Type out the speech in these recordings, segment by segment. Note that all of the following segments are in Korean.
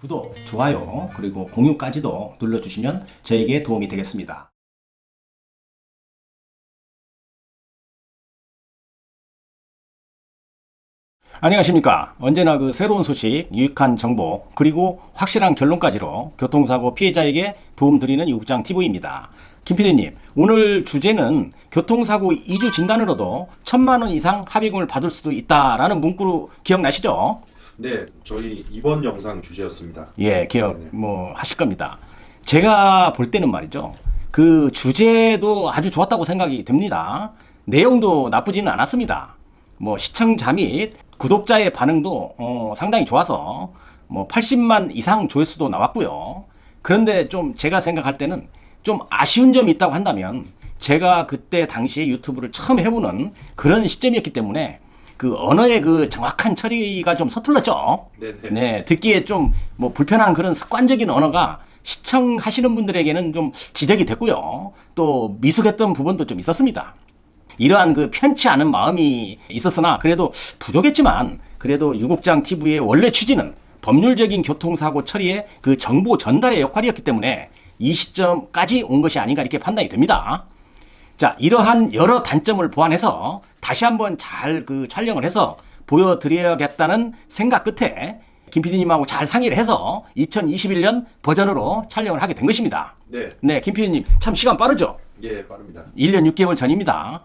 구독, 좋아요, 그리고 공유까지도 눌러주시면 저에게 도움이 되겠습니다. 안녕하십니까. 언제나 새로운 소식, 유익한 정보, 그리고 확실한 결론까지로 교통사고 피해자에게 도움드리는 유국장TV입니다. 김 PD님, 오늘 주제는 교통사고 2주 진단으로도 1,000만 원 이상 합의금을 받을 수도 있다라는 문구로 기억나시죠? 네, 저희 이번 영상 주제였습니다. 예, 기억 하실 겁니다. 제가 볼 때는 말이죠. 그 주제도 아주 좋았다고 생각이 듭니다. 내용도 나쁘지는 않았습니다. 시청자 및 구독자의 반응도 상당히 좋아서 80만 이상 조회수도 나왔고요. 그런데 좀 제가 생각할 때는 좀 아쉬운 점이 있다고 한다면 제가 그때 당시에 유튜브를 처음 해보는 그런 시점이었기 때문에 그 언어의 그 정확한 처리가 좀 서툴렀죠. 네네. 네, 듣기에 좀 불편한 그런 습관적인 언어가 시청하시는 분들에게는 좀 지적이 됐고요. 또 미숙했던 부분도 좀 있었습니다. 이러한 그 편치 않은 마음이 있었으나 그래도 부족했지만 그래도 유국장 TV의 원래 취지는 법률적인 교통사고 처리의 그 정보 전달의 역할이었기 때문에 이 시점까지 온 것이 아닌가 이렇게 판단이 됩니다. 자, 이러한 여러 단점을 보완해서 다시 한번 잘 촬영을 해서 보여드려야겠다는 생각 끝에 김 PD님하고 잘 상의를 해서 2021년 버전으로 촬영을 하게 된 것입니다. 네. 네, 김 PD님 참 시간 빠르죠? 예, 빠릅니다. 1년 6개월 전입니다.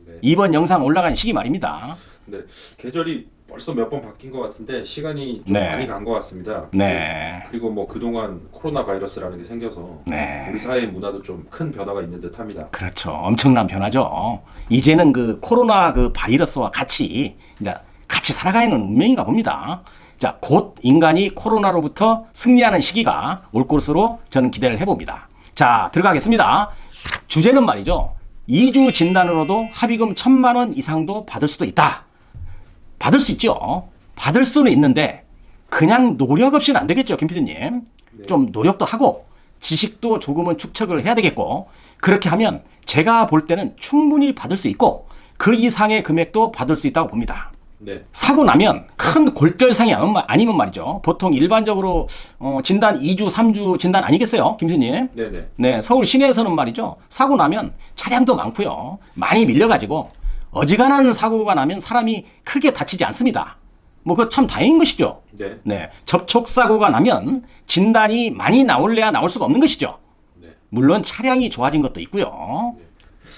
네. 이번 영상 올라간 시기 말입니다. 네, 계절이 벌써 몇 번 바뀐 것 같은데 시간이 좀 네. 많이 간 것 같습니다. 네. 그리고 그동안 코로나 바이러스라는 게 생겨서 네. 우리 사회의 문화도 좀 큰 변화가 있는 듯합니다. 그렇죠. 엄청난 변화죠. 이제는 코로나 바이러스와 같이 이제 같이 살아가는 운명인가 봅니다. 자, 곧 인간이 코로나로부터 승리하는 시기가 올 것으로 저는 기대를 해봅니다. 자, 들어가겠습니다. 주제는 말이죠. 2주 진단으로도 합의금 1,000만 원 이상도 받을 수도 있다. 받을 수 있죠. 받을 수는 있는데 그냥 노력 없이는 안 되겠죠, 김 PD님. 네. 좀 노력도 하고 지식도 조금은 축적을 해야 되겠고 그렇게 하면 제가 볼 때는 충분히 받을 수 있고 그 이상의 금액도 받을 수 있다고 봅니다. 네. 사고 나면 큰 골절상이 아니면 말이죠. 보통 일반적으로 진단 2주, 3주 진단 아니겠어요, 김 PD님? 네네. 네, 서울 시내에서는 말이죠. 사고 나면 차량도 많고요. 많이 밀려가지고 어지간한 사고가 나면 사람이 크게 다치지 않습니다. 그거 참 다행인 것이죠. 네. 네, 접촉사고가 나면 진단이 많이 나올래야 나올 수가 없는 것이죠. 네. 물론 차량이 좋아진 것도 있고요.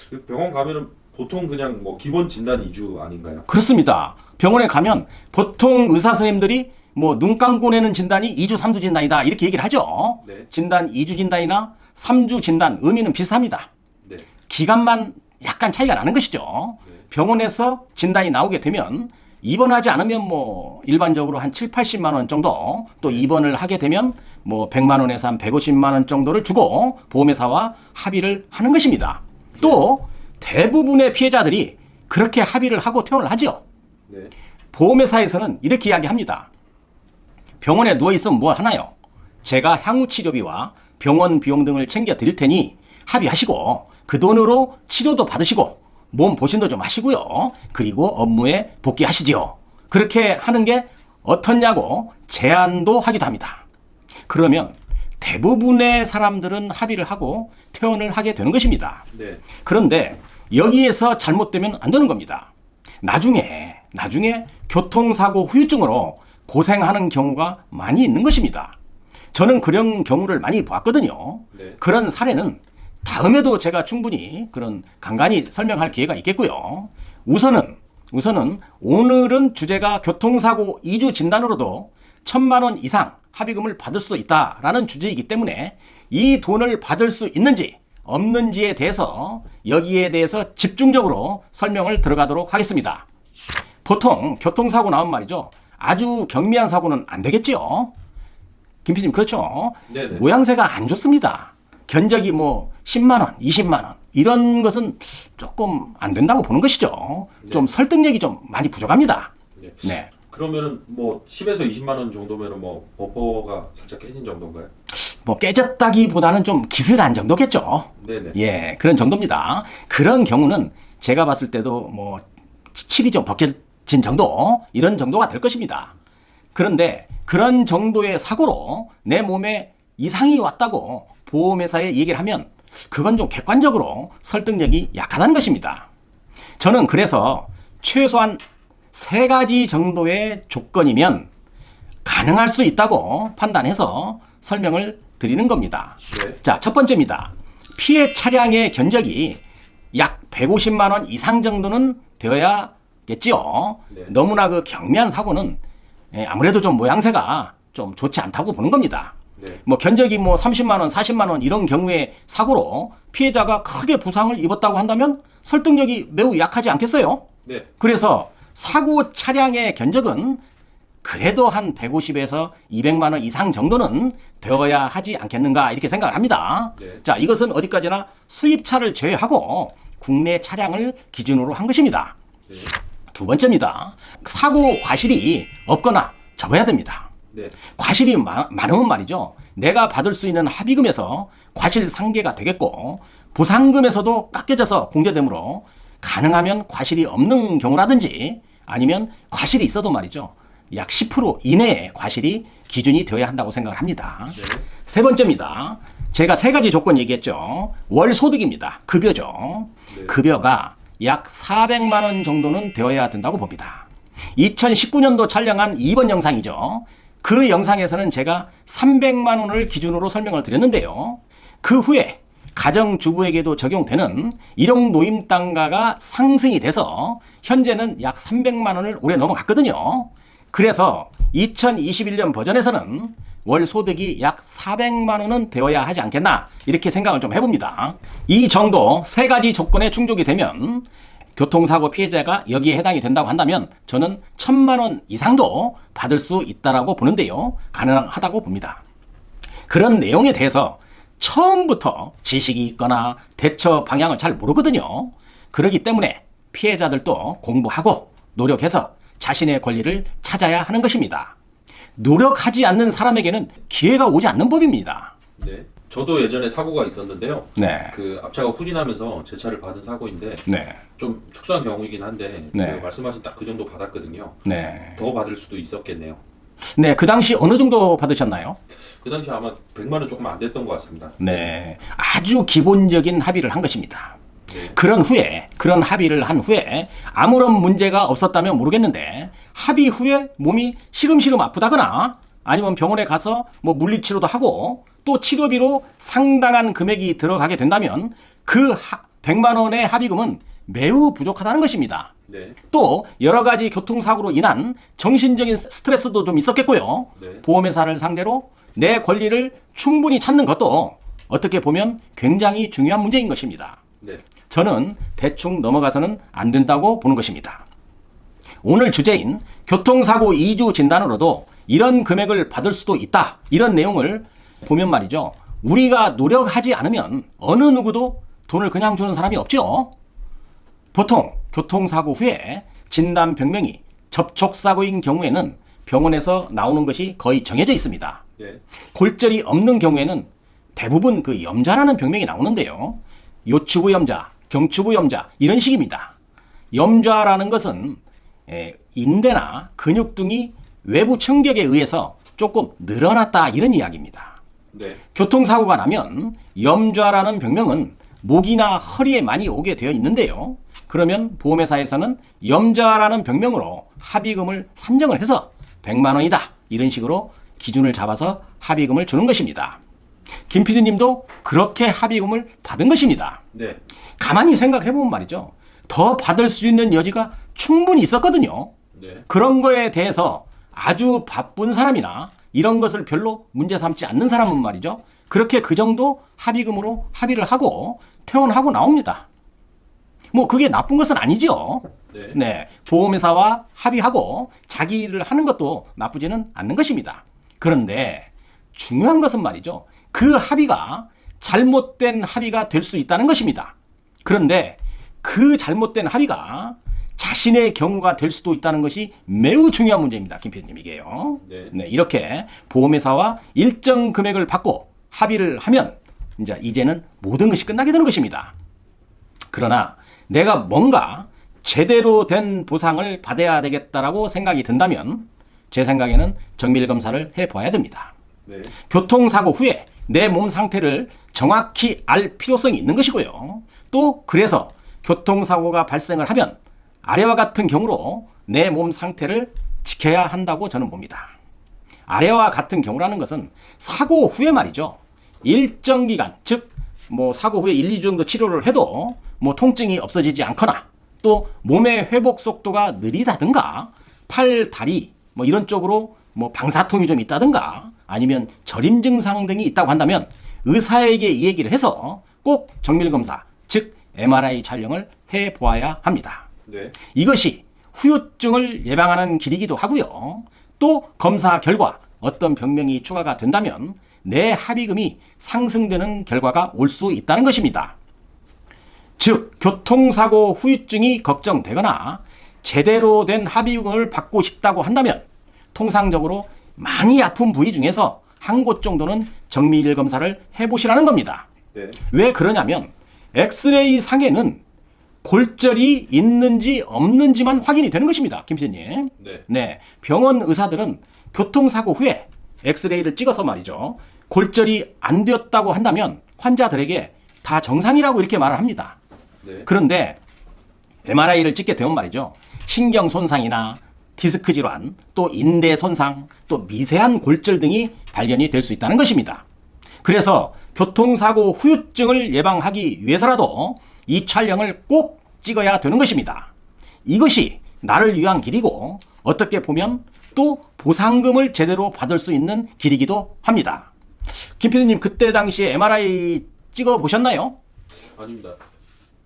그 병원 가면은 보통 그냥 기본 진단 2주 아닌가요? 그렇습니다. 병원에 가면 보통 의사 선생님들이 눈 감고 내는 진단이 2주, 3주 진단이다 이렇게 얘기를 하죠. 네. 진단 2주 진단이나 3주 진단 의미는 비슷합니다. 네. 기간만 약간 차이가 나는 것이죠. 네. 병원에서 진단이 나오게 되면 입원하지 않으면 일반적으로 한 7, 80만 원 정도 또 입원을 하게 되면 100만 원에서 한 150만 원 정도를 주고 보험회사와 합의를 하는 것입니다. 또 대부분의 피해자들이 그렇게 합의를 하고 퇴원을 하죠. 네. 보험회사에서는 이렇게 이야기합니다. 병원에 누워있으면 뭐 하나요? 제가 향후 치료비와 병원 비용 등을 챙겨 드릴 테니 합의하시고 그 돈으로 치료도 받으시고 몸 보신도 좀 하시고요. 그리고 업무에 복귀하시지요. 그렇게 하는 게 어떻냐고 제안도 하기도 합니다. 그러면 대부분의 사람들은 합의를 하고 퇴원을 하게 되는 것입니다. 네. 그런데 여기에서 잘못되면 안 되는 겁니다. 나중에 교통사고 후유증으로 고생하는 경우가 많이 있는 것입니다. 저는 그런 경우를 많이 보았거든요. 네. 그런 사례는 다음에도 제가 충분히 간간히 설명할 기회가 있겠고요. 우선은 오늘은 주제가 교통사고 2주 진단으로도 1,000만 원 이상 합의금을 받을 수 있다라는 주제이기 때문에 이 돈을 받을 수 있는지 없는지에 대해서 여기에 대해서 집중적으로 설명을 들어가도록 하겠습니다. 보통 교통사고 나면 말이죠. 아주 경미한 사고는 안 되겠죠. 김 PD님 그렇죠? 네네. 모양새가 안 좋습니다. 견적이 10만 원, 20만 원 이런 것은 조금 안 된다고 보는 것이죠. 네. 좀 설득력이 좀 많이 부족합니다. 네. 네. 그러면은 10에서 20만 원 정도면은 버퍼가 살짝 깨진 정도인가요? 깨졌다기보다는 좀 기스란 정도겠죠. 네네. 예, 그런 정도입니다. 그런 경우는 제가 봤을 때도 칠이 좀 벗겨진 정도 이런 정도가 될 것입니다. 그런데 그런 정도의 사고로 내 몸에 이상이 왔다고 보험회사에 얘기를 하면 그건 좀 객관적으로 설득력이 약하다는 것입니다. 저는 그래서 최소한 3가지 정도의 조건이면 가능할 수 있다고 판단해서 설명을 드리는 겁니다. 네. 자, 첫 번째입니다. 피해 차량의 견적이 약 150만 원 이상 정도는 되어야겠지요. 네. 너무나 그 경미한 사고는 아무래도 좀 모양새가 좀 좋지 않다고 보는 겁니다. 네. 뭐 견적이 뭐 30만 원, 40만 원 이런 경우의 사고로 피해자가 크게 부상을 입었다고 한다면 설득력이 매우 약하지 않겠어요? 네. 그래서 사고 차량의 견적은 그래도 한 150에서 200만 원 이상 정도는 되어야 하지 않겠는가 이렇게 생각을 합니다. 네. 자, 이것은 어디까지나 수입차를 제외하고 국내 차량을 기준으로 한 것입니다. 네. 두 번째입니다. 사고 과실이 없거나 적어야 됩니다. 네. 과실이 많으면 말이죠. 내가 받을 수 있는 합의금에서 과실 상계가 되겠고 보상금에서도 깎여져서 공제되므로 가능하면 과실이 없는 경우라든지 아니면 과실이 있어도 말이죠. 약 10% 이내의 과실이 기준이 되어야 한다고 생각을 합니다. 네. 세 번째입니다. 제가 3가지 조건 얘기했죠. 월 소득입니다. 급여죠. 네. 급여가 약 400만 원 정도는 되어야 된다고 봅니다. 2019년도 촬영한 2번 영상이죠. 그 영상에서는 제가 300만 원을 기준으로 설명을 드렸는데요. 그 후에 가정주부에게도 적용되는 일용노임 단가가 상승이 돼서 현재는 약 300만 원을 올해 넘어갔거든요. 그래서 2021년 버전에서는 월 소득이 약 400만 원은 되어야 하지 않겠나 이렇게 생각을 좀 해봅니다. 이 정도 3가지 조건에 충족이 되면 교통사고 피해자가 여기에 해당이 된다고 한다면 저는 1000만 원 이상도 받을 수 있다라고 보는데요. 가능하다고 봅니다. 그런 내용에 대해서 처음부터 지식이 있거나 대처 방향을 잘 모르거든요. 그렇기 때문에 피해자들도 공부하고 노력해서 자신의 권리를 찾아야 하는 것입니다. 노력하지 않는 사람에게는 기회가 오지 않는 법입니다. 네. 저도 예전에 사고가 있었는데요. 네. 그 앞차가 후진하면서 제 차를 받은 사고인데 네. 좀 특수한 경우이긴 한데 네. 그 말씀하신 딱 그 정도 받았거든요. 네. 더 받을 수도 있었겠네요. 네. 그 당시 어느 정도 받으셨나요? 그 당시 아마 100만 원 조금 안 됐던 것 같습니다. 네. 아주 기본적인 합의를 한 것입니다. 네. 그런 합의를 한 후에 아무런 문제가 없었다면 모르겠는데 합의 후에 몸이 시름시름 아프다거나 아니면 병원에 가서 뭐 물리치료도 하고 또 치료비로 상당한 금액이 들어가게 된다면 그 100만 원의 합의금은 매우 부족하다는 것입니다. 네. 또 여러 가지 교통사고로 인한 정신적인 스트레스도 좀 있었겠고요. 네. 보험회사를 상대로 내 권리를 충분히 찾는 것도 어떻게 보면 굉장히 중요한 문제인 것입니다. 네. 저는 대충 넘어가서는 안 된다고 보는 것입니다. 오늘 주제인 교통사고 2주 진단으로도 이런 금액을 받을 수도 있다. 이런 내용을 보면 말이죠. 우리가 노력하지 않으면 어느 누구도 돈을 그냥 주는 사람이 없죠. 보통 교통사고 후에 진단병명이 접촉사고인 경우에는 병원에서 나오는 것이 거의 정해져 있습니다. 네. 골절이 없는 경우에는 대부분 그 염좌라는 병명이 나오는데요. 요추부 염좌, 경추부 염좌 이런 식입니다. 염좌라는 것은 인대나 근육 등이 외부 청격에 의해서 조금 늘어났다 이런 이야기입니다. 네. 교통사고가 나면 염좌라는 병명은 목이나 허리에 많이 오게 되어 있는데요. 그러면 보험회사에서는 염좌라는 병명으로 합의금을 산정을 해서 100만 원이다 이런 식으로 기준을 잡아서 합의금을 주는 것입니다. 김 PD님도 그렇게 합의금을 받은 것입니다. 네. 가만히 생각해보면 말이죠. 더 받을 수 있는 여지가 충분히 있었거든요. 네. 그런 거에 대해서 아주 바쁜 사람이나 이런 것을 별로 문제 삼지 않는 사람은 말이죠. 그렇게 그 정도 합의금으로 합의를 하고 퇴원하고 나옵니다. 뭐 그게 나쁜 것은 아니죠. 네. 네. 보험회사와 합의하고 자기 일을 하는 것도 나쁘지는 않는 것입니다. 그런데 중요한 것은 말이죠. 그 합의가 잘못된 합의가 될 수 있다는 것입니다. 그런데 그 잘못된 합의가 자신의 경우가 될 수도 있다는 것이 매우 중요한 문제입니다. 김 PD님 이게요. 네. 네, 이렇게 보험회사와 일정 금액을 받고 합의를 하면 이제는 모든 것이 끝나게 되는 것입니다. 그러나 내가 뭔가 제대로 된 보상을 받아야 되겠다라고 생각이 든다면 제 생각에는 정밀 검사를 해봐야 됩니다. 네. 교통사고 후에 내 몸 상태를 정확히 알 필요성이 있는 것이고요. 또 그래서 교통사고가 발생을 하면 아래와 같은 경우로 내 몸 상태를 지켜야 한다고 저는 봅니다. 아래와 같은 경우라는 것은 사고 후에 말이죠. 일정 기간, 즉 뭐 사고 후에 1, 2주 정도 치료를 해도 뭐 통증이 없어지지 않거나 또 몸의 회복 속도가 느리다든가 팔, 다리 뭐 이런 쪽으로 뭐 방사통이 좀 있다든가 아니면 저림 증상 등이 있다고 한다면 의사에게 이 얘기를 해서 꼭 정밀 검사, 즉 MRI 촬영을 해 보아야 합니다. 네. 이것이 후유증을 예방하는 길이기도 하고요. 또 검사 결과 어떤 병명이 추가가 된다면 내 합의금이 상승되는 결과가 올 수 있다는 것입니다. 즉 교통사고 후유증이 걱정되거나 제대로 된 합의금을 받고 싶다고 한다면 통상적으로 많이 아픈 부위 중에서 한 곳 정도는 정밀 검사를 해보시라는 겁니다. 네. 왜 그러냐면 엑스레이 상에는 골절이 있는지 없는지만 확인이 되는 것입니다. 김 PD님. 네. 네. 병원 의사들은 교통사고 후에 엑스레이를 찍어서 말이죠. 골절이 안 되었다고 한다면 환자들에게 다 정상이라고 이렇게 말을 합니다. 네. 그런데 MRI를 찍게 되면 말이죠. 신경 손상이나 디스크 질환, 또 인대 손상, 또 미세한 골절 등이 발견이 될 수 있다는 것입니다. 그래서 교통사고 후유증을 예방하기 위해서라도 이 촬영을 꼭 찍어야 되는 것입니다. 이것이 나를 위한 길이고 어떻게 보면 또 보상금을 제대로 받을 수 있는 길이기도 합니다. 김 PD님 그때 당시에 MRI 찍어 보셨나요? 아닙니다.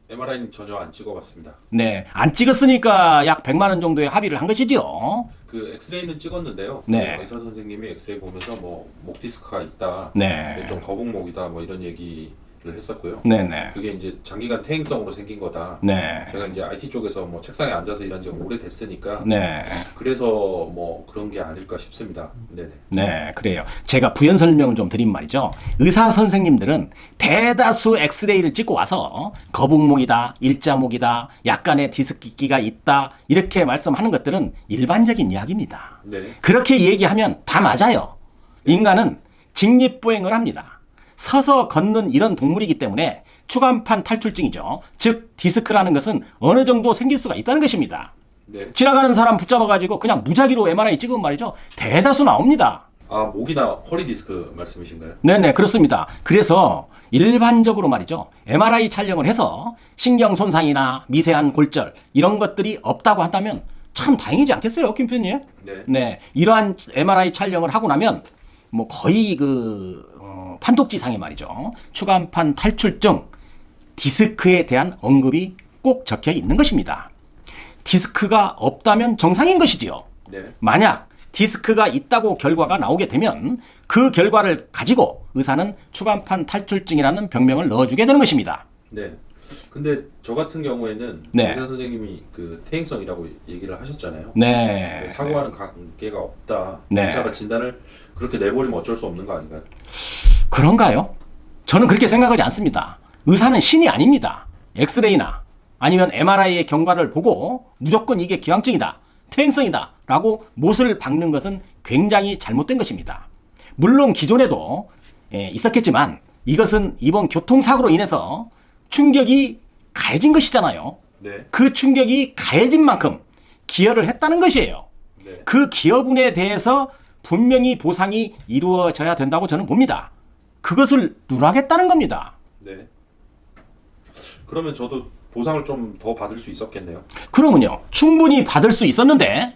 MRI는 전혀 안 찍어봤습니다. 네, 안 찍었으니까 약 100만 원 정도의 합의를 한 것이죠. 그 엑스레이는 찍었는데요. 네. 그 의사 선생님이 엑스레이 보면서 뭐 목 디스크가 있다, 네. 좀 거북목이다, 뭐 이런 얘기를 했었고요. 네네. 그게 이제 장기간 퇴행성으로 생긴 거다. 네. 제가 이제 IT 쪽에서 뭐 책상에 앉아서 일한 지가 오래됐으니까 네. 그래서 뭐 그런 게 아닐까 싶습니다. 네네. 네, 그래요. 제가 부연 설명을 좀 드린 말이죠. 의사 선생님들은 대다수 엑스레이를 찍고 와서 거북목이다, 일자목이다, 약간의 디스크기가 있다 이렇게 말씀하는 것들은 일반적인 이야기입니다. 네. 그렇게 얘기하면 다 맞아요. 인간은 직립보행을 합니다. 서서 걷는 이런 동물이기 때문에 추간판 탈출증이죠. 즉 디스크라는 것은 어느 정도 생길 수가 있다는 것입니다. 네. 지나가는 사람 붙잡아가지고 그냥 무작위로 MRI 찍으면 말이죠. 대다수 나옵니다. 아, 목이나 허리 디스크 말씀이신가요? 네네, 그렇습니다. 그래서 일반적으로 말이죠. MRI 촬영을 해서 신경 손상이나 미세한 골절 이런 것들이 없다고 한다면 참 다행이지 않겠어요, 김 PD님? 네. 네, 이러한 MRI 촬영을 하고 나면 뭐 거의 판독지상에 말이죠. 추간판 탈출증, 디스크에 대한 언급이 꼭 적혀 있는 것입니다. 디스크가 없다면 정상인 것이지요. 네. 만약 디스크가 있다고 결과가 나오게 되면 그 결과를 가지고 의사는 추간판 탈출증이라는 병명을 넣어주게 되는 것입니다. 네. 근데 저 같은 경우에는 네. 의사 선생님이 그 퇴행성이라고 얘기를 하셨잖아요. 네. 사고와는 관계가 없다. 네. 의사가 진단을 그렇게 내버리면 어쩔 수 없는 거 아닌가요? 그런가요? 저는 그렇게 생각하지 않습니다. 의사는 신이 아닙니다. 엑스레이나 아니면 MRI의 경과를 보고 무조건 이게 기왕증이다, 퇴행성이다 라고 못을 박는 것은 굉장히 잘못된 것입니다. 물론 기존에도 있었겠지만 이것은 이번 교통사고로 인해서 충격이 가해진 것이잖아요. 네. 그 충격이 가해진 만큼 기여를 했다는 것이에요. 네. 그 기여분에 대해서 분명히 보상이 이루어져야 된다고 저는 봅니다. 그것을 누락했다는 겁니다. 네. 그러면 저도 보상을 좀 더 받을 수 있었겠네요. 그러면요, 충분히 받을 수 있었는데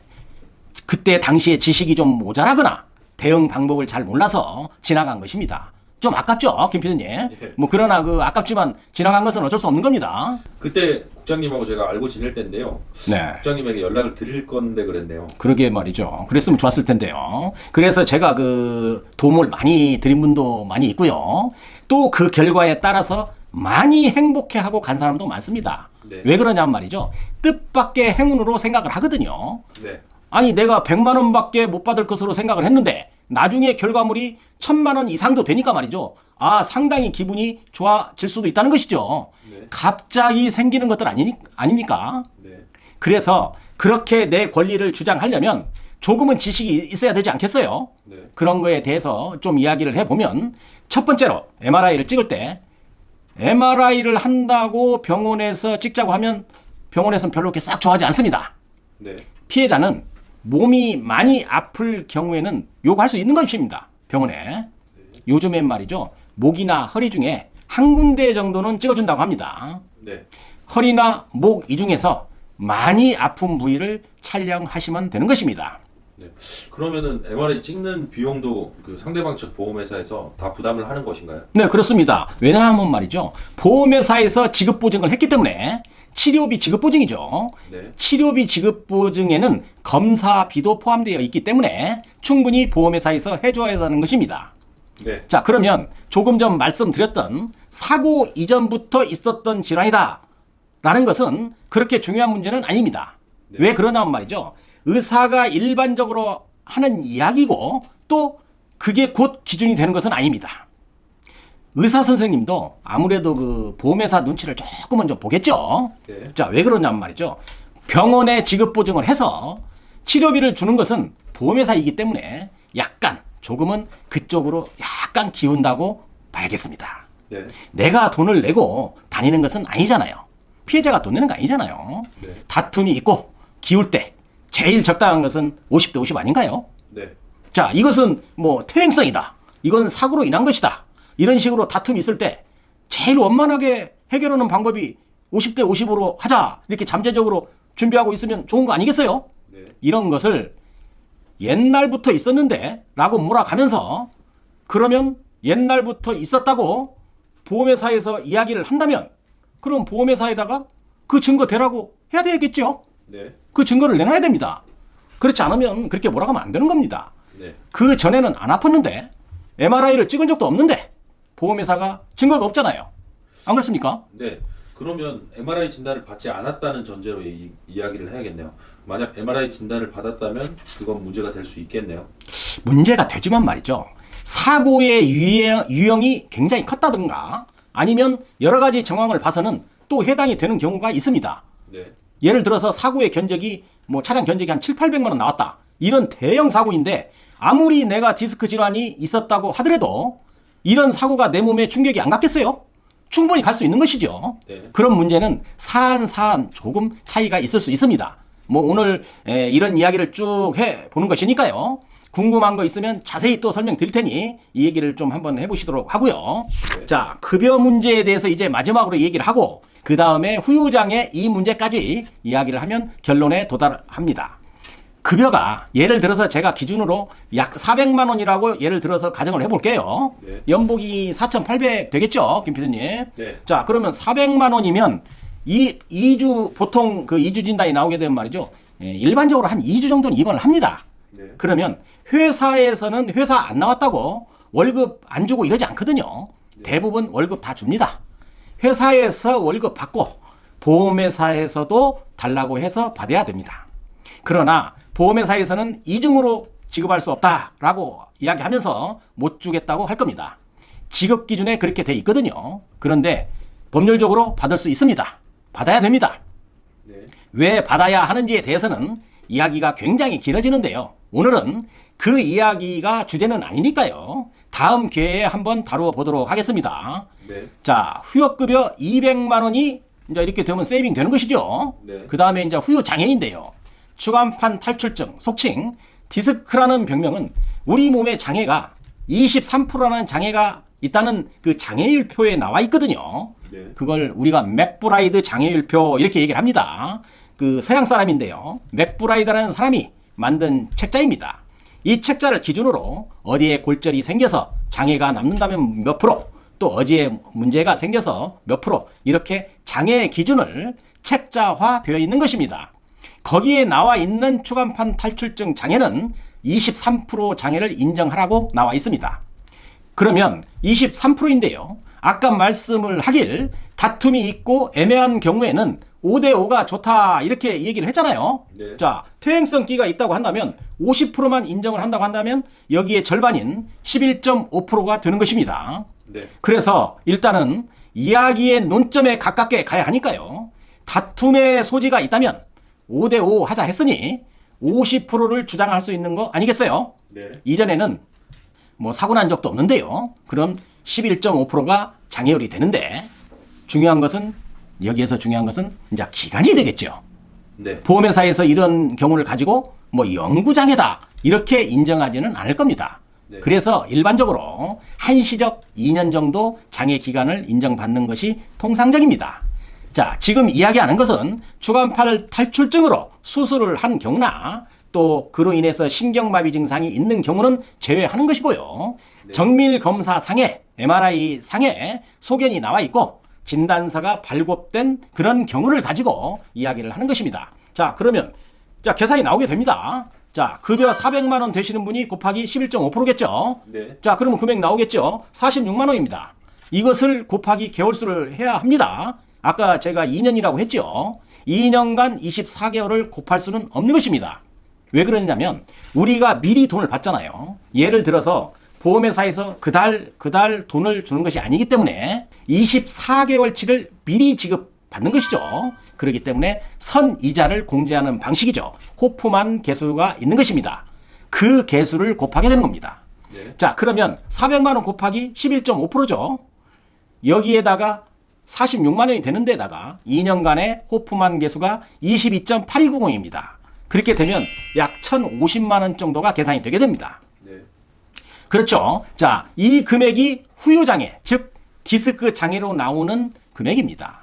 그때 당시에 지식이 좀 모자라거나 대응 방법을 잘 몰라서 지나간 것입니다. 좀 아깝죠, 김 PD님? 예. 뭐 그러나 아깝지만 지나간 것은 어쩔 수 없는 겁니다. 그때 국장님하고 제가 알고 지낼 때인데요. 네. 국장님에게 연락을 드릴 건데 그랬네요. 그러게 말이죠. 그랬으면 좋았을 텐데요. 그래서 제가 도움을 많이 드린 분도 많이 있고요. 또 그 결과에 따라서 많이 행복해하고 간 사람도 많습니다. 네. 왜 그러냐면 말이죠. 뜻밖의 행운으로 생각을 하거든요. 네. 아니 내가 100만 원밖에 못 받을 것으로 생각을 했는데 나중에 결과물이 1000만 원 이상도 되니까 말이죠. 아, 상당히 기분이 좋아질 수도 있다는 것이죠. 네. 갑자기 생기는 것들 아닙니까? 네. 그래서 그렇게 내 권리를 주장하려면 조금은 지식이 있어야 되지 않겠어요? 네. 그런 거에 대해서 좀 이야기를 해보면 첫 번째로 MRI를 찍을 때 MRI를 한다고 병원에서 찍자고 하면 병원에서는 별로 그렇게 싹 좋아하지 않습니다. 네. 피해자는 몸이 많이 아플 경우에는 요구할 수 있는 것입니다. 병원에. 요즘엔 말이죠. 목이나 허리 중에 한 군데 정도는 찍어준다고 합니다. 네. 허리나 목 이 중에서 많이 아픈 부위를 촬영하시면 되는 것입니다. 네. 그러면은 MRI 찍는 비용도 그 상대방 측 보험회사에서 다 부담을 하는 것인가요? 네, 그렇습니다. 왜냐하면 말이죠. 보험회사에서 지급보증을 했기 때문에 치료비 지급보증이죠. 네. 치료비 지급보증에는 검사비도 포함되어 있기 때문에 충분히 보험회사에서 해줘야 하는 것입니다. 네. 자, 그러면 조금 전 말씀드렸던 사고 이전부터 있었던 질환이다 라는 것은 그렇게 중요한 문제는 아닙니다. 네. 왜 그러냐면 말이죠. 의사가 일반적으로 하는 이야기고 또 그게 곧 기준이 되는 것은 아닙니다. 의사 선생님도 아무래도 그 보험회사 눈치를 조금은 좀 보겠죠. 네. 자, 왜 그러냐면 말이죠. 병원에 지급보증을 해서 치료비를 주는 것은 보험회사이기 때문에 약간 조금은 그쪽으로 약간 기운다고 봐야겠습니다. 네. 내가 돈을 내고 다니는 것은 아니잖아요. 피해자가 돈 내는 거 아니잖아요. 네. 다툼이 있고 기울 때 제일 적당한 것은 50대 50 아닌가요? 네. 자, 이것은 뭐 퇴행성이다. 이건 사고로 인한 것이다. 이런 식으로 다툼이 있을 때 제일 원만하게 해결하는 방법이 50대 50으로 하자. 이렇게 잠재적으로 준비하고 있으면 좋은 거 아니겠어요? 네. 이런 것을 옛날부터 있었는데 라고 몰아가면서 그러면 옛날부터 있었다고 보험회사에서 이야기를 한다면 그럼 보험회사에다가 그 증거 대라고 해야 되겠죠? 네. 그 증거를 내놔야 됩니다. 그렇지 않으면 그렇게 몰아가면 안 되는 겁니다. 네. 그 전에는 안 아팠는데 MRI를 찍은 적도 없는데 보험회사가 증거가 없잖아요. 안 그렇습니까? 네. 그러면 MRI 진단을 받지 않았다는 전제로 이야기를 해야겠네요. 만약 MRI 진단을 받았다면 그건 문제가 될 수 있겠네요. 문제가 되지만 말이죠. 사고의 유형이 굉장히 컸다든가 아니면 여러 가지 정황을 봐서는 또 해당이 되는 경우가 있습니다. 네. 예를 들어서 사고의 견적이 뭐 차량 견적이 한 7, 800만 원 나왔다. 이런 대형 사고인데 아무리 내가 디스크 질환이 있었다고 하더라도 이런 사고가 내 몸에 충격이 안 갔겠어요? 충분히 갈 수 있는 것이죠. 네. 그런 문제는 사안 조금 차이가 있을 수 있습니다. 뭐 오늘 이런 이야기를 쭉 해보는 것이니까요. 궁금한 거 있으면 자세히 또 설명드릴 테니 이 얘기를 좀 한번 해보시도록 하고요. 네. 자, 급여 문제에 대해서 이제 마지막으로 얘기를 하고 그 다음에 후유장애 이 문제까지 이야기를 하면 결론에 도달합니다. 급여가 예를 들어서 제가 기준으로 약 400만 원이라고 예를 들어서 가정을 해볼게요. 네. 연봉이 4,800 되겠죠, 김 PD님? 네. 자, 그러면 400만 원이면 2주 보통 그 2주 진단이 나오게 되면 말이죠. 일반적으로 한 2주 정도는 입원을 합니다. 네. 그러면 회사에서는 회사 안 나왔다고 월급 안 주고 이러지 않거든요. 대부분 월급 다 줍니다. 회사에서 월급 받고 보험회사에서도 달라고 해서 받아야 됩니다. 그러나 보험회사에서는 이중으로 지급할 수 없다라고 이야기하면서 못 주겠다고 할 겁니다. 지급 기준에 그렇게 돼 있거든요. 그런데 법률적으로 받을 수 있습니다. 받아야 됩니다. 네. 왜 받아야 하는지에 대해서는 이야기가 굉장히 길어지는데요. 오늘은 그 이야기가 주제는 아니니까요. 다음 기회에 한번 다루어 보도록 하겠습니다. 네. 자, 후유급여 200만 원이 이제 이렇게 되면 세이빙 되는 것이죠. 네. 그 다음에 이제 후유장애인데요. 추간판 탈출증, 속칭 디스크라는 병명은 우리 몸의 장애가 23%라는 장애가 있다는 그 장애율표에 나와 있거든요. 네. 그걸 우리가 맥브라이드 장애율표 이렇게 얘기를 합니다. 그 서양 사람인데요. 맥브라이드라는 사람이 만든 책자입니다. 이 책자를 기준으로 어디에 골절이 생겨서 장애가 남는다면 몇 프로, 또 어디에 문제가 생겨서 몇 프로 이렇게 장애의 기준을 책자화되어 있는 것입니다. 거기에 나와 있는 추간판 탈출증 장애는 23% 장애를 인정하라고 나와 있습니다. 그러면 23%인데요. 아까 말씀을 하길 다툼이 있고 애매한 경우에는 5대5가 좋다 이렇게 얘기를 했잖아요. 네. 자, 퇴행성 기가 있다고 한다면 50%만 인정을 한다고 한다면 여기에 절반인 11.5%가 되는 것입니다. 네. 그래서 일단은 이야기의 논점에 가깝게 가야 하니까요. 다툼의 소지가 있다면 5대5 하자 했으니 50%를 주장할 수 있는 거 아니겠어요? 네. 이전에는 뭐 사고 난 적도 없는데요. 그럼 11.5%가 장애율이 되는데 여기에서 중요한 것은 이제 기간이 되겠죠. 네. 보험회사에서 이런 경우를 가지고 뭐 영구장애다 이렇게 인정하지는 않을 겁니다. 네. 그래서 일반적으로 한시적 2년 정도 장애 기간을 인정받는 것이 통상적입니다. 자, 지금 이야기하는 것은 추간팔 탈출증으로 수술을 한 경우나 또 그로 인해서 신경마비 증상이 있는 경우는 제외하는 것이고요. 네. 정밀검사상에 MRI 상에 소견이 나와 있고 진단서가 발급된 그런 경우를 가지고 이야기를 하는 것입니다. 자, 그러면 자, 계산이 나오게 됩니다. 자, 급여 400만 원 되시는 분이 곱하기 11.5%겠죠. 네. 자, 그러면 금액 나오겠죠. 46만 원입니다. 이것을 곱하기 개월수를 해야 합니다. 아까 제가 2년이라고 했죠. 2년간 24개월을 곱할 수는 없는 것입니다. 왜 그러냐면 우리가 미리 돈을 받잖아요. 예를 들어서 보험회사에서 그달 돈을 주는 것이 아니기 때문에 24개월치를 미리 지급받는 것이죠. 그렇기 때문에 선이자를 공제하는 방식이죠. 호프만 개수가 있는 것입니다. 그 개수를 곱하게 되는 겁니다. 네. 자, 그러면 400만 원 곱하기 11.5%죠. 여기에다가 46만 원이 되는 데다가 2년간의 호프만 개수가 22.8290입니다. 그렇게 되면 약 1,050만 원 정도가 계산이 되게 됩니다. 네. 그렇죠. 자, 이 금액이 후유장애, 즉 디스크 장애로 나오는 금액입니다.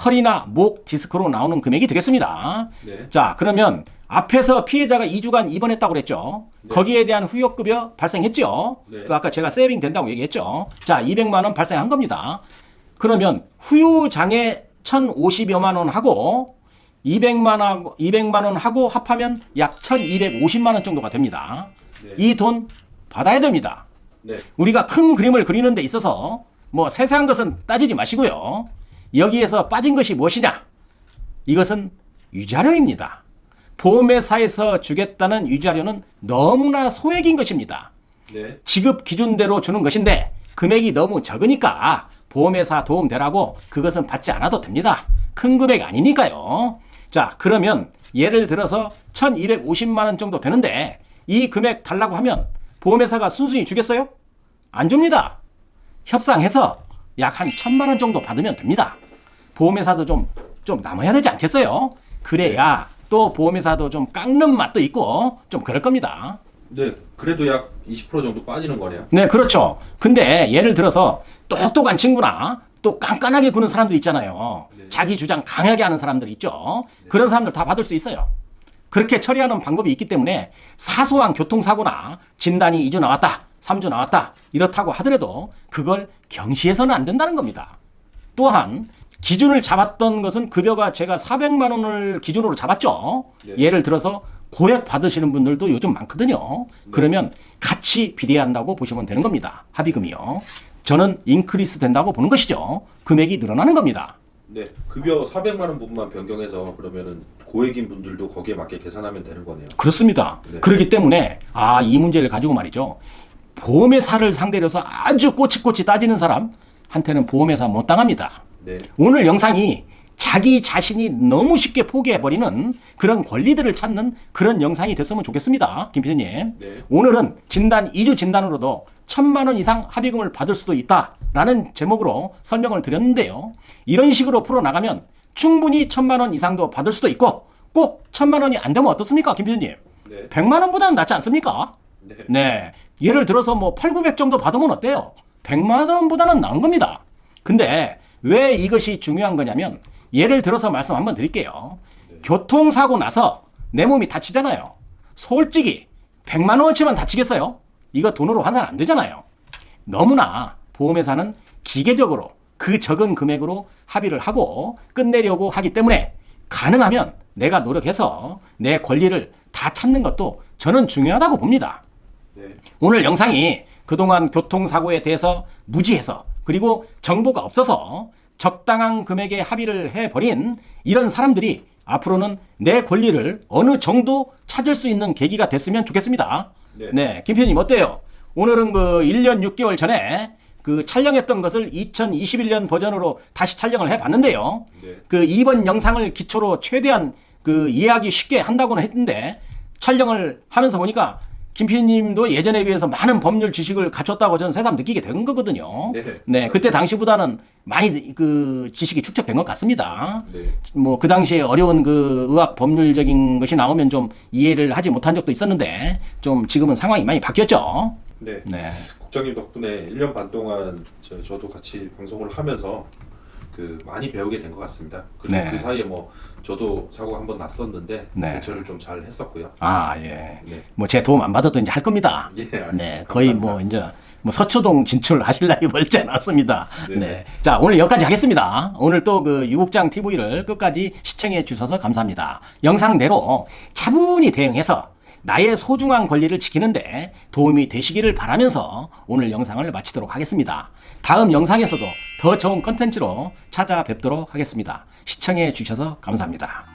허리나 목 디스크로 나오는 금액이 되겠습니다. 네. 자, 그러면 앞에서 피해자가 2주간 입원했다고 그랬죠. 네. 거기에 대한 후유급여 발생했죠. 네. 그 아까 제가 세이빙 된다고 얘기했죠. 자, 200만 원 발생한 겁니다. 그러면 후유장애 1,050여만 원 하고 200만 원 하고 합하면 약 1,250만 원 정도가 됩니다. 네. 이 돈 받아야 됩니다. 네. 우리가 큰 그림을 그리는 데 있어서 뭐 세세한 것은 따지지 마시고요. 여기에서 빠진 것이 무엇이냐? 이것은 위자료입니다. 보험회사에서 주겠다는 위자료는 너무나 소액인 것입니다. 네. 지급 기준대로 주는 것인데 금액이 너무 적으니까 보험회사 도움되라고 그것은 받지 않아도 됩니다. 큰 금액 아니니까요. 자, 그러면 예를 들어서 1,250만 원 정도 되는데 이 금액 달라고 하면 보험회사가 순순히 주겠어요? 안 줍니다. 협상해서 약 한 1,000만 원 정도 받으면 됩니다. 보험회사도 좀 남아야 되지 않겠어요? 그래야 또 보험회사도 좀 깎는 맛도 있고 좀 그럴 겁니다. 네. 그래도 약 20% 정도 빠지는 거네요. 네, 그렇죠. 근데 예를 들어서 똑똑한 친구나 또 깐깐하게 구는 사람들 있잖아요. 네. 자기 주장 강하게 하는 사람들 있죠. 그런 사람들 다 받을 수 있어요. 그렇게 처리하는 방법이 있기 때문에 사소한 교통사고나 진단이 2주 나왔다, 3주 나왔다 이렇다고 하더라도 그걸 경시해서는 안 된다는 겁니다. 또한 기준을 잡았던 것은 급여가 제가 400만 원을 기준으로 잡았죠. 네. 예를 들어서 고액 받으시는 분들도 요즘 많거든요. 그러면 같이 비례한다고 보시면 되는 겁니다. 합의금이요. 저는 인크리스 된다고 보는 것이죠. 금액이 늘어나는 겁니다. 네. 급여 400만 원 부분만 변경해서 그러면은 고액인 분들도 거기에 맞게 계산하면 되는 거네요. 그렇습니다. 네. 그렇기 때문에 이 문제를 가지고 말이죠. 보험회사를 상대로 해서 아주 꼬치꼬치 따지는 사람한테는 보험회사 못 당합니다. 네. 오늘 영상이 자기 자신이 너무 쉽게 포기해버리는 그런 권리들을 찾는 그런 영상이 됐으면 좋겠습니다. 김 PD님. 네. 오늘은 진단 2주 진단으로도 1,000만 원 이상 합의금을 받을 수도 있다라는 제목으로 설명을 드렸는데요. 이런 식으로 풀어나가면 충분히 1,000만 원 이상도 받을 수도 있고 꼭 1,000만 원이 안 되면 어떻습니까? 김 PD님. 네. 100만 원보다는 낫지 않습니까? 네. 네. 예를 들어서 뭐 8, 900 정도 받으면 어때요? 100만 원보다는 나은 겁니다. 근데 왜 이것이 중요한 거냐면 예를 들어서 말씀 한번 드릴게요. 교통사고 나서 내 몸이 다치잖아요. 솔직히 100만 원어치만 다치겠어요? 이거 돈으로 환산 안 되잖아요. 너무나 보험회사는 기계적으로 그 적은 금액으로 합의를 하고 끝내려고 하기 때문에 가능하면 내가 노력해서 내 권리를 다 찾는 것도 저는 중요하다고 봅니다. 네. 오늘 영상이 그동안 교통사고에 대해서 무지해서 그리고 정보가 없어서 적당한 금액에 합의를 해버린 이런 사람들이 앞으로는 내 권리를 어느 정도 찾을 수 있는 계기가 됐으면 좋겠습니다. 네. 네, 김 PD님 어때요? 오늘은 그 1년 6개월 전에 그 촬영했던 것을 2021년 버전으로 다시 촬영을 해봤는데요. 네. 그 이번 영상을 기초로 최대한 그 이해하기 쉽게 한다고는 했는데 촬영을 하면서 보니까 김 PD님도 예전에 비해서 많은 법률 지식을 갖췄다고 저는 새삼 느끼게 된 거거든요. 네, 그때 당시보다는 많이 그 지식이 축적된 것 같습니다. 네. 뭐 그 당시에 어려운 그 의학 법률적인 것이 나오면 좀 이해를 하지 못한 적도 있었는데 좀 지금은 상황이 많이 바뀌었죠. 네. 네. 국장님 덕분에 1년 반 동안 저도 같이 방송을 하면서 그 많이 배우게 된 것 같습니다. 그리고 네. 그 사이에 뭐 저도 사고가 한번 났었는데 네. 대처를 좀 잘 했었고요. 아, 예. 네. 뭐 제 도움 안 받아도 이제 할 겁니다. 예, 알겠습니다. 네, 거의 뭐 이제 뭐 서초동 진출하실 날이 멀지 않았습니다. 네. 네. 자, 오늘 여기까지 하겠습니다. 오늘 또 그 유국장 TV를 끝까지 시청해 주셔서 감사합니다. 영상 내로 차분히 대응해서 나의 소중한 권리를 지키는데 도움이 되시기를 바라면서 오늘 영상을 마치도록 하겠습니다. 다음 영상에서도 더 좋은 컨텐츠로 찾아뵙도록 하겠습니다. 시청해 주셔서 감사합니다.